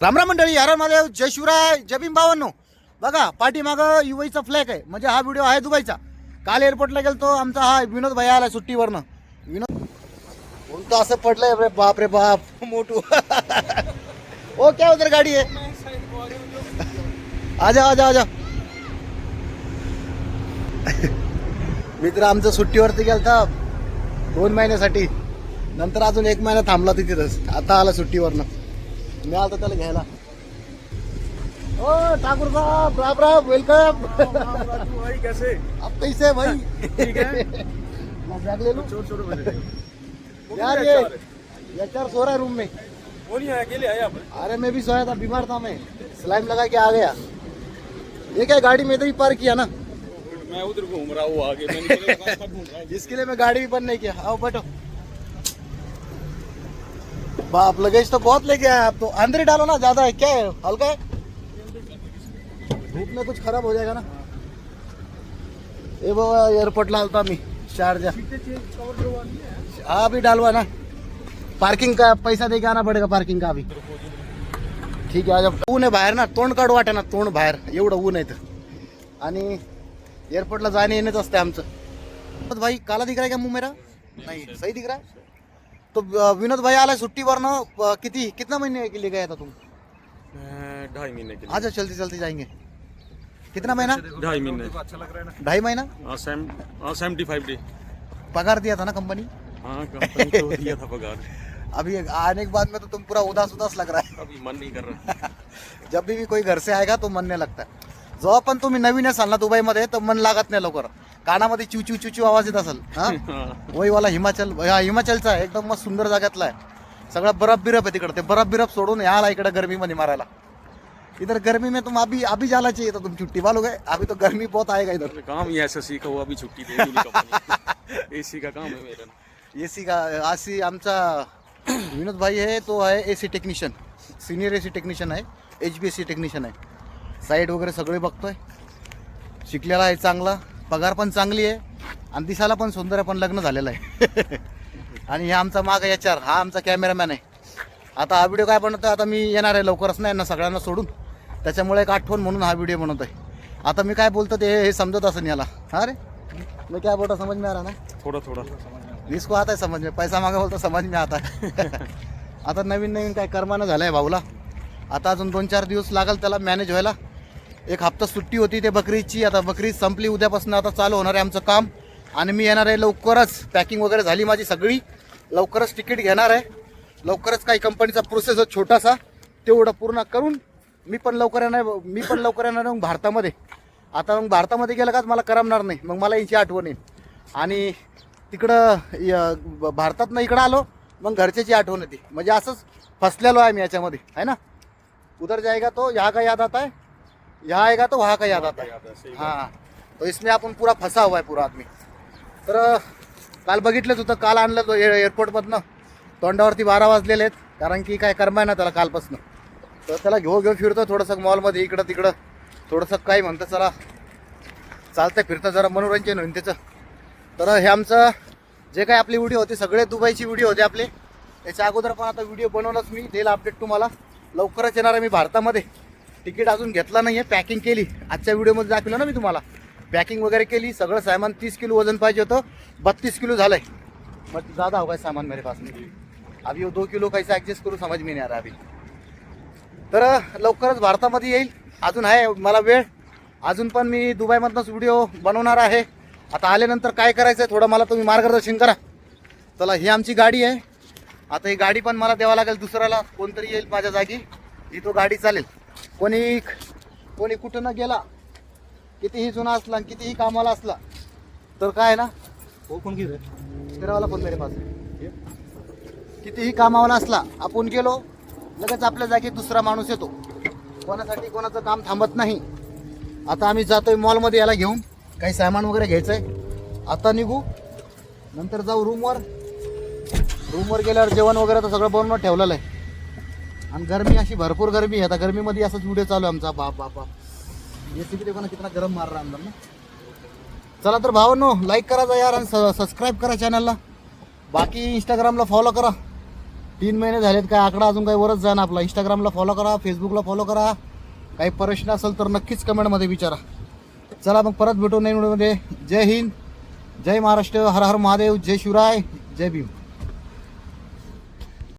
रामराम मंडळी, हर महादेव, जय शिवराय, जय भीम भावांनो. बघा पाठीमागं युएईचा फ्लॅग आहे, म्हणजे हा व्हिडिओ आहे दुबईचा. काल एअरपोर्टला गेलतो, आमचा हा विनोद भाई आला सुट्टीवरनं. विनोद कोणतं असं पडलंय रे बाप रे बाप मोठू. ओ क्या उधर गाडी आहे, आजा आजा आजा. मित्र आमचं सुट्टीवरती गेलता 2 महिन्यासाठी, नंतर अजून 1 महिना थांबला तिथेच. आता आला सुट्टीवरनं, मी आलतो त्याला घ्यायला. ओ ठाकुर साहब, राम राम, वेलकम. भाई कैसे? आप कैसे है भाई? ठीक है. मैं बैग ले लूं यार. ये चार सो रहा है रूम में. वो नहीं आया, अकेले आया आप? अरे मैं भी सोया था, बीमार था मैं, स्लाइम लगा के आ गया. ये क्या गाड़ी में इधर ही पार्क किया ना, मैं उधर घूम रहा हूँ आगे. मैंने ढूंढ रहा है. इसके लिए मैं गाड़ी भी बंद नहीं किया. आओ बैठो. बाप लगेज तो बहुत लेके आए आप तो. अंदर ही डालो ना, ज्यादा है क्या है, हल्का है. धूप में कुछ खराब हो जाएगा ना. ये वो एयरपोर्ट ला मी शारजा. हाँ अभी डालवा ना, पार्किंग का पैसा दे के आना पड़ेगा, पार्किंग का अभी. ठीक आहे. आज ऊन आहे बाहेर ना, तोंड काढू वाटे ना, तोंड बाहेर एवढं ऊन आहे तर. आणि एयरपोर्टला जाणे येणेच असते आमचं. भाई काला दिख रहा है क्या मुंह मेरा? नहीं सही दिख रहा है. तो विनोद भाई आला सुट्टीवरनं. कितना महीने के लिए गया था तुम? 2.5 महीने के लिए. अच्छा चलते चलते जाएंगे. कितना महीना? 2.5 महीने. अच्छा लग रहा है ना? 2.5 महीना. 75 डे. पगार दिया था ना कंपनी? हाँ कंपनी तो दिया था पगार. अभी आने के बाद में तो तुम पूरा उदास उदास लग रहा है. अभी मन नहीं कर रहा. जब भी कोई घर से आएगा तो मन नाही लगता. जेव्हा पण तुम्ही नवीन असाल ना दुबईमध्ये, तर मन लागत नाही लवकर. कानामध्ये चिवचिव चिवचिव आवाज येत असेल. हा वही वाला हिमाचल, हा हिमाचलचा आहे, एकदम मस्त सुंदर जागातला आहे. सगळा बर्फ बिरफ आहे तिकडे. ते बर्फ बिरफ सोडून याला इकडे गर्मीमध्ये मारायला. इधर गर्मी में तुम अभी जाना चाहिए था, तुम छुट्टी वालोगे. अभी तो गर्मी बहुत आएगा इधर. काम ही ऐसा सीखा हुआ, अभी छुट्टी दे दी कंपनी. एसी का काम है मेरा. एसी का आसी आमचा विनोद भाई आहे, तो आहे AC technician, senior AC technician आहे, HBSC टेक्निशियन आहे. साईड वगैरे सगळे बघतोय. शिकलेला आहे, चांगला पगार पण चांगली आहे, आणि दिसायला पण सुंदर आहे, पण लग्न झालेलं आहे. आणि हे आमचा माग HR, हा आमचा कॅमेरामॅन आहे. आता हा व्हिडिओ काय बनवतोय, आता मी येणार आहे लवकरच नाही ना सगळ्यांना सोडून, त्याच्यामुळे एक आठवण म्हणून हा व्हिडिओ बनवतोय. आता मी काय बोलतो ते हे समजत असेल याला. अरे मैं क्या बोलता समझ में आ रहा ना? थोड़ा थोड़ा इसको आता है समझ में, पैसा मागा बोलतो समझ में आता है. आता नवीन नवीन काय कर्मानं झालं आहे भाऊला. आता अजून 2-4 दिवस लागेल त्याला मॅनेज व्हायला. 1 हप्ता सुट्टी होती ते बकरीची, आता बकरी संपली, उद्यापासून आता चालू होणार आहे आमचं काम. आणि मी येणार आहे लवकरच. पॅकिंग वगैरे झाली माझी सगळी, लवकरच तिकीट घेणार आहे. लवकरच काही कंपनीचा प्रोसेस छोटासा तेवढं पूर्ण करून मी पण लवकर येणार मग भारतामध्ये. आता मग भारतामध्ये गेलं का मला करमणार नाही, मग मला यांची आठवण येईल. आणि तिकडं भारतातनं इकडं आलो मग घरच्याची आठवण येते. म्हणजे असंच फसलेलो आहे मी याच्यामध्ये, आहे ना. उधर जाएगा तो यहाँ का याद आता है, यहाँ आएगा तो वहाँ का याद आता है. हाँ तो इसमें आपण पुरा फसा हुआ आहे पूरा आदमी. तर काल बघितलंच होतं, काल आणलं तो एअरपोर्टमधनं. तोंडावरती 12 वाजलेले आहेत, कारण की काय कर्माय ना त्याला कालपासून. तर त्याला घेऊन फिरतो थोडंसं मॉलमध्ये इकडं तिकडं, थोडंसं काय म्हणतं चला चालतं फिरतं, जरा मनोरंजन होईल त्याचं. तर हे आमचं जे काय आपली व्हिडिओ होती सगळे दुबईची व्हिडिओ होते आपले. त्याच्या अगोदर पण आता व्हिडिओ बनवलाच मी, देईल अपडेट तुम्हाला. लवकरच येणार आहे मी भारतामध्ये. तिकीट अजून घेतला नाही आहे, पॅकिंग केली. आजच्या व्हिडिओमध्ये दाखवलं ना मी तुम्हाला, पॅकिंग वगैरे केली. सगळं सामान 30 किलो वजन पाहिजे होतं, 32 किलो झालं आहे. मग ज़्यादा होगा सामान मेरे पास में. अभी वो 2 किलो कैसे ॲडजस्ट करू समज में नहीं आ रहा अभी. तर लवकरच भारतामध्ये येईल. अजून आहे मला वेळ, अजून पण मी दुबईमधनंच व्हिडिओ बनवणार आहे. आता आल्यानंतर काय करायचं आहे थोडं मला तुम्ही मार्गदर्शन करा. चला ही आमची गाडी आहे. आता ही गाडी पण मला द्यावं लागेल दुसऱ्याला, कोणतरी येईल माझ्या जागी, ही तो गाडी चालेल. कोणी कुठं न गेला, कितीही जुना असला कितीही कामाला असला तर काय ना, हो कोण घे फिरावाला फोन मेरे पास. कितीही कामावाला असला आपण गेलो लगेच आपल्या जागी दुसरा माणूस येतो. कोणासाठी कोणाचं काम थांबत नाही. आता आम्ही जातोय मॉलमध्ये याला घेऊन, काही सामान वगैरे घ्यायचं आहे. आता निघू, नंतर जाऊ रूमवर गेल्यावर जेवण वगैरे तर सगळं बनवून ठेवलेलं आहे. आणि गरमी अशी भरपूर गरमी आहे. आता गरमीमध्ये असंच व्हिडिओ चालू आहे आमचा. बाप एसी भी देखो ना कितना गरम मार रहा अंदर ना. चला तर भावांनो, लाईक करा यार आणि सबस्क्राईब करा चॅनलला. बाकी इंस्टाग्रामला फॉलो करा. 3 महिने झालेत, काय आकडा अजून काही वरच जा ना आपला. इंस्टाग्रामला फॉलो करा, फेसबुकला फॉलो करा. काही प्रश्न असेल तर नक्कीच कमेंटमध्ये विचारा. चला मग परत भेटू नवीन व्हिडिओमध्ये. जय हिंद, जय महाराष्ट्र, हर हर महादेव, जय शिवराय, जय भीम.